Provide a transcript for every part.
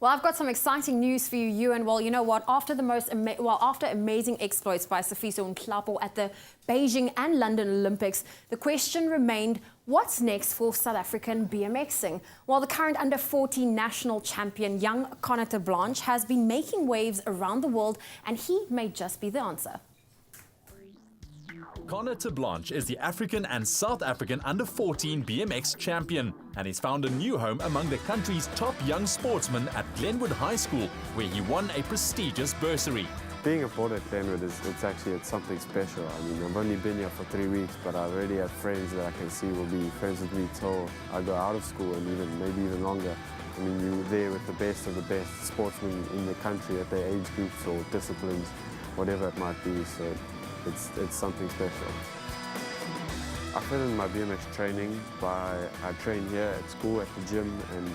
Well, I've got some exciting news for you, Ewan. Well, you know what? After amazing exploits by Sifiso Nhlapo at the Beijing and London Olympics, the question remained, what's next for South African BMXing? Well, the current under-14 national champion, young Connor Terblanche, has been making waves around the world, and he may just be the answer. Connor Terblanche is the African and South African under-14 BMX champion, and he's found a new home among the country's top young sportsmen at Glenwood High School, where he won a prestigious bursary. Being a board at Glenwood it's something special. I mean, I've only been here for 3 weeks, but I already have friends that I can see will be friends with me till I go out of school, and maybe even longer. I mean, you're there with the best of the best sportsmen in the country at their age groups or disciplines, whatever it might be. So it's something special. I fit in my BMX training I train here at school, at the gym, and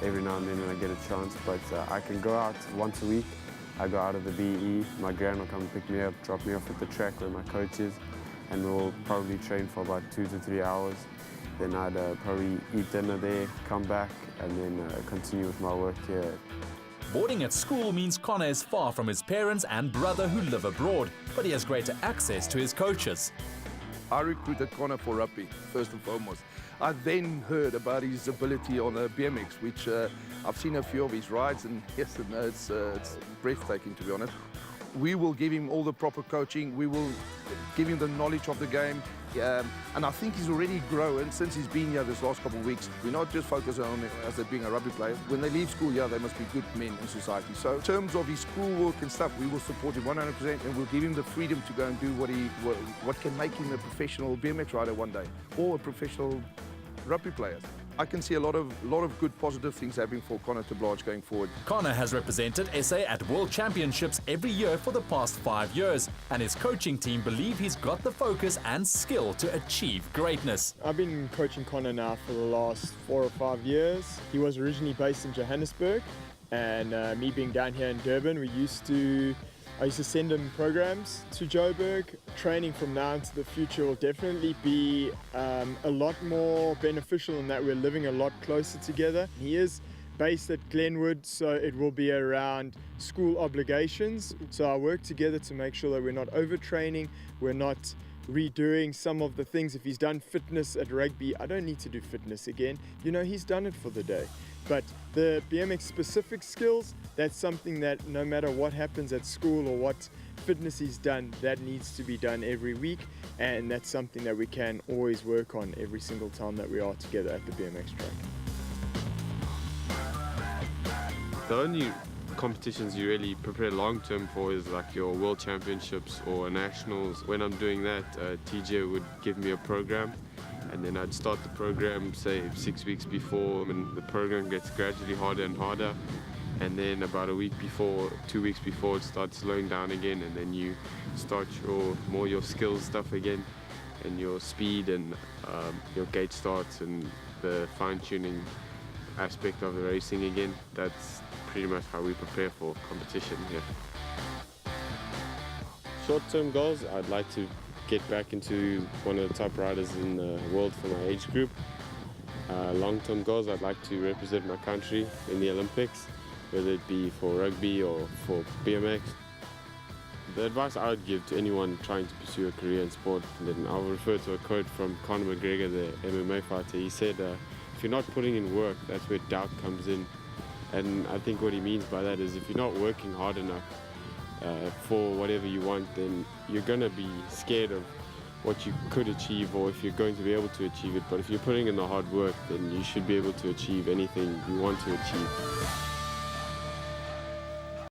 every now and then when I get a chance. But I can go out once a week. I go out of the BE, my gran will come and pick me up, drop me off at the track where my coach is, and we'll probably train for about 2 to 3 hours. Then I'd probably eat dinner there, come back, and then continue with my work here. Boarding at school means Connor is far from his parents and brother who live abroad, but he has greater access to his coaches. I recruited Connor for rugby, first and foremost. I then heard about his ability on a BMX, which I've seen a few of his rides, and yes and no, it's breathtaking, to be honest. We will give him all the proper coaching, we will give him the knowledge of the game, and I think he's already grown since he's been here this last couple of weeks. We're not just focusing on him as being a rugby player. When they leave school here, they must be good men in society. So in terms of his schoolwork and stuff, we will support him 100%, and we'll give him the freedom to go and do what can make him a professional BMX rider one day, or a professional rugby player. I can see a lot of good positive things happening for Connor Terblanche going forward. Connor has represented SA at World Championships every year for the past 5 years, and his coaching team believe he's got the focus and skill to achieve greatness. I've been coaching Connor now for the last 4 or 5 years. He was originally based in Johannesburg, and me being down here in Durban, I used to send him programs to Joburg. Training from now into the future will definitely be a lot more beneficial in that we're living a lot closer together. He is based at Glenwood, so it will be around school obligations. So I work together to make sure that we're not overtraining, we're not redoing some of the things. If he's done fitness at rugby, I don't need to do fitness again. You know, he's done it for the day. But the BMX specific skills, that's something that no matter what happens at school or what fitness he's done, that needs to be done every week, and that's something that we can always work on every single time that we are together at the BMX track. The only competitions you really prepare long-term for is like your world championships or nationals. When I'm doing that, TJ would give me a program, and then I'd start the program, say 6 weeks before, and the program gets gradually harder and harder. And then about a week before, 2 weeks before, it starts slowing down again, and then you start your skills stuff again, and your speed and your gate starts and the fine-tuning aspect of the racing again. That's pretty much how we prepare for competition here. Short-term goals, I'd like to get back into one of the top riders in the world for my age group. Long-term goals, I'd like to represent my country in the Olympics, whether it be for rugby or for BMX. The advice I would give to anyone trying to pursue a career in sport, and then I'll refer to a quote from Conor McGregor, the MMA fighter. He said, if you're not putting in work, that's where doubt comes in. And I think what he means by that is if you're not working hard enough for whatever you want, then you're going to be scared of what you could achieve, or if you're going to be able to achieve it. But if you're putting in the hard work, then you should be able to achieve anything you want to achieve.